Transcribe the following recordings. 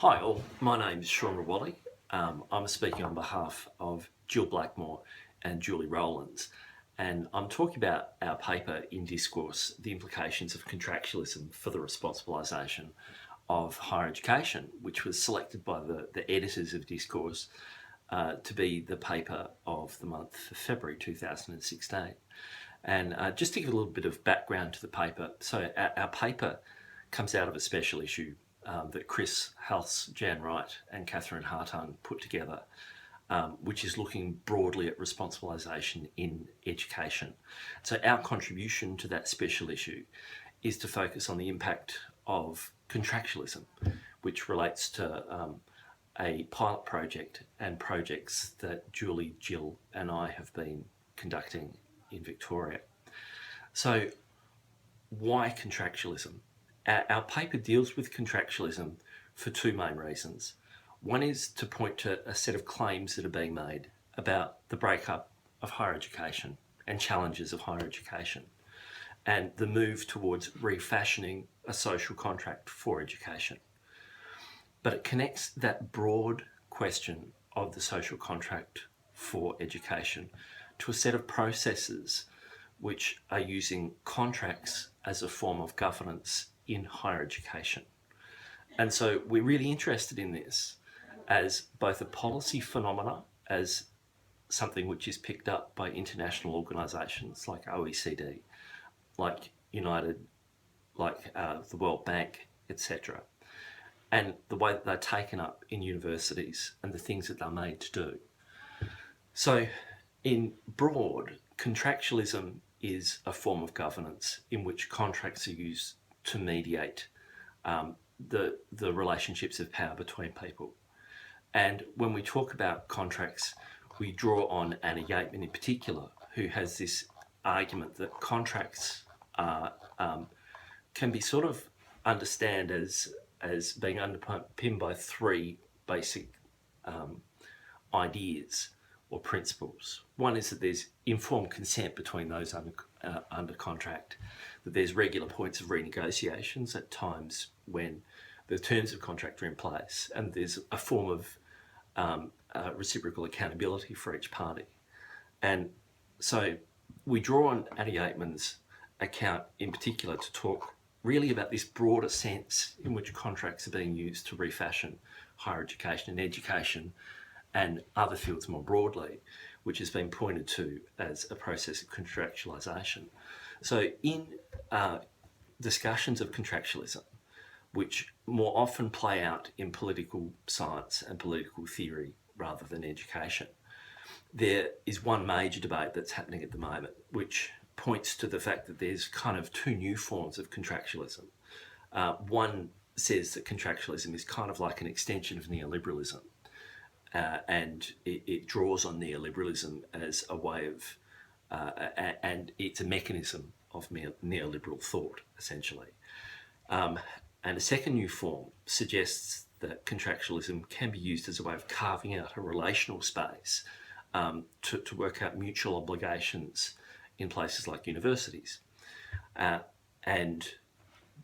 Hi all, my name is Shaun Rawolle. I'm speaking on behalf of Jill Blackmore and Julie Rowlands, and I'm talking about our paper in Discourse, The Implications of Contractualism for the Responsibilisation of Higher Education, which was selected by the editors of Discourse to be the paper of the month of February 2016. And just to give a little bit of background to the paper, so our paper comes out of a special issue that Chris Halse, Jan Wright and Catherine Hartung put together, which is looking broadly at responsibilisation in education. So our contribution to that special issue is to focus on the impact of contractualism, which relates to a pilot project and projects that Julie, Jill and I have been conducting in Victoria. So why contractualism? Our paper deals with contractualism for two main reasons. One is to point to a set of claims that are being made about the breakup of higher education and challenges of higher education, and the move towards refashioning a social contract for education. But it connects that broad question of the social contract for education to a set of processes which are using contracts as a form of governance in higher education. And so we're really interested in this as both a policy phenomena, as something which is picked up by international organisations like OECD, like United, like the World Bank, etc., and the way that they're taken up in universities and the things that they're made to do. So in broad, contractualism is a form of governance in which contracts are used to mediate the relationships of power between people. And when we talk about contracts, we draw on Anna Yateman in particular, who has this argument that contracts can be sort of understood as being underpinned by three basic ideas or principles. One is that there's informed consent between those under contract, that there's regular points of renegotiations at times when the terms of contract are in place, and there's a form of reciprocal accountability for each party. And so we draw on Anna Yateman's account in particular to talk really about this broader sense in which contracts are being used to refashion higher education and education and other fields more broadly, which has been pointed to as a process of contractualisation. So in discussions of contractualism, which more often play out in political science and political theory rather than education, there is one major debate that's happening at the moment, which points to the fact that there's kind of two new forms of contractualism. One says that contractualism is kind of like an extension of neoliberalism, and it draws on neoliberalism as a way of, and it's a mechanism of neoliberal thought, essentially. And a second new form suggests that contractualism can be used as a way of carving out a relational space to work out mutual obligations in places like universities.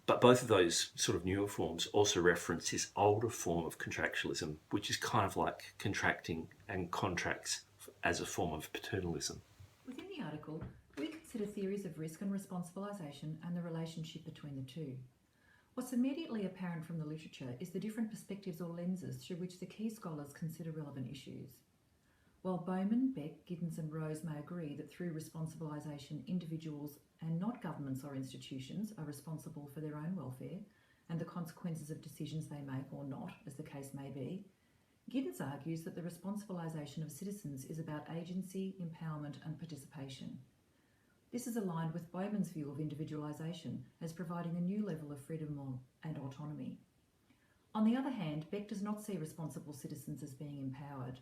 But both of those sort of newer forms also reference this older form of contractualism, which is kind of like contracting and contracts as a form of paternalism. Within the article, we consider theories of risk and responsibilisation and the relationship between the two. What's immediately apparent from the literature is the different perspectives or lenses through which the key scholars consider relevant issues. While Bowman, Beck, Giddens and Rose may agree that through responsibilisation individuals and not governments or institutions are responsible for their own welfare and the consequences of decisions they make or not, as the case may be, Giddens argues that the responsibilisation of citizens is about agency, empowerment and participation. This is aligned with Bowman's view of individualisation as providing a new level of freedom and autonomy. On the other hand, Beck does not see responsible citizens as being empowered.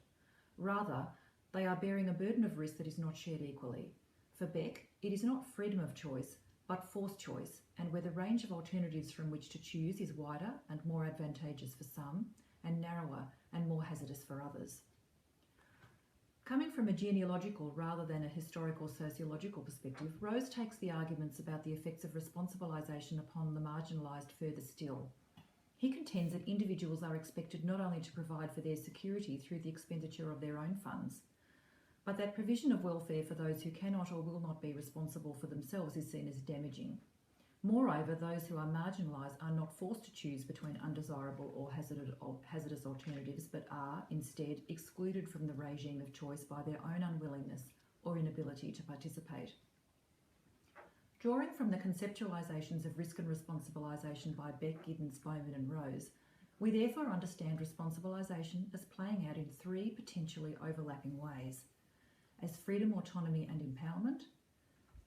Rather, they are bearing a burden of risk that is not shared equally. For Beck, it is not freedom of choice, but forced choice, and where the range of alternatives from which to choose is wider and more advantageous for some, and narrower and more hazardous for others. Coming from a genealogical rather than a historical sociological perspective, Rose takes the arguments about the effects of responsibilisation upon the marginalised further still. He contends that individuals are expected not only to provide for their security through the expenditure of their own funds, but that provision of welfare for those who cannot or will not be responsible for themselves is seen as damaging. Moreover, those who are marginalised are not forced to choose between undesirable or hazardous alternatives, but are instead excluded from the regime of choice by their own unwillingness or inability to participate. Drawing from the conceptualisations of risk and responsibilisation by Beck, Giddens, Bowman and Rose, we therefore understand responsibilisation as playing out in three potentially overlapping ways: as freedom, autonomy and empowerment,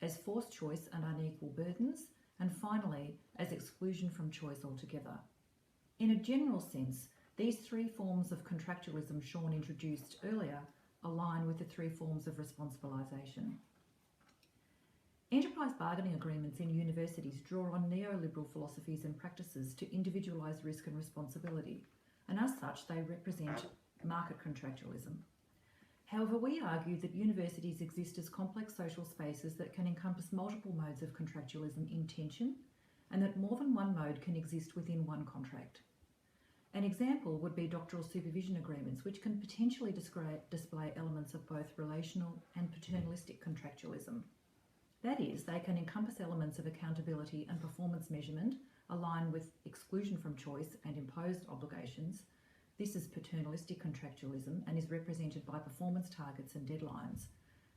as forced choice and unequal burdens, and finally, as exclusion from choice altogether. In a general sense, these three forms of contractualism Shaun introduced earlier align with the three forms of responsibilisation. Enterprise bargaining agreements in universities draw on neoliberal philosophies and practices to individualise risk and responsibility, and as such they represent market contractualism. However, we argue that universities exist as complex social spaces that can encompass multiple modes of contractualism in tension, and that more than one mode can exist within one contract. An example would be doctoral supervision agreements, which can potentially display elements of both relational and paternalistic contractualism. That is, they can encompass elements of accountability and performance measurement aligned with exclusion from choice and imposed obligations. This is paternalistic contractualism and is represented by performance targets and deadlines.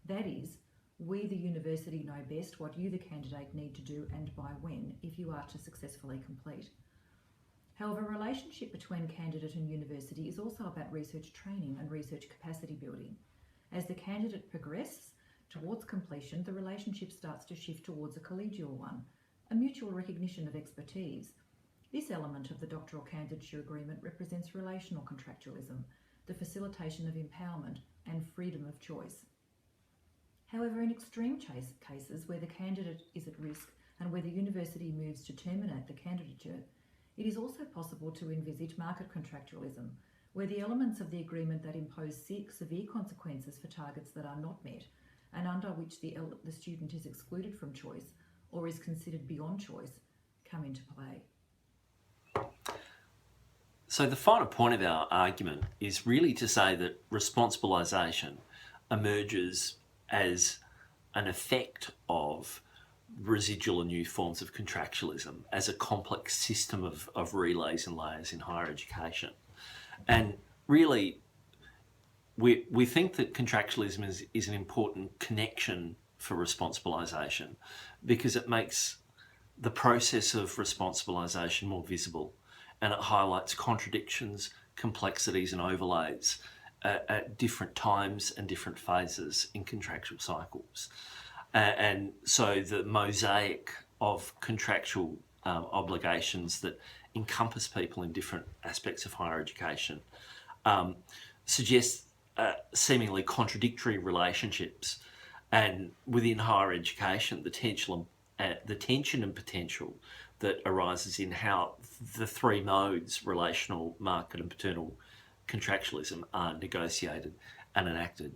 That is, we the university know best what you the candidate need to do and by when if you are to successfully complete. However, a relationship between candidate and university is also about research training and research capacity building. As the candidate progresses towards completion, the relationship starts to shift towards a collegial one, a mutual recognition of expertise. This element of the doctoral candidature agreement represents relational contractualism, the facilitation of empowerment and freedom of choice. However, in extreme cases where the candidate is at risk and where the university moves to terminate the candidature, it is also possible to envisage market contractualism, where the elements of the agreement that impose severe consequences for targets that are not met and under which the student is excluded from choice or is considered beyond choice come into play. So the final point of our argument is really to say that responsibilisation emerges as an effect of residual and new forms of contractualism as a complex system of relays and layers in higher education. And really, we think that contractualism is an important connection for responsibilisation because it makes the process of responsibilisation more visible, and it highlights contradictions, complexities and overlays at different times and different phases in contractual cycles. And so the mosaic of contractual obligations that encompass people in different aspects of higher education suggests seemingly contradictory relationships. And within higher education, the tension and potential that arises in how the three modes, relational, market and paternal contractualism, are negotiated and enacted.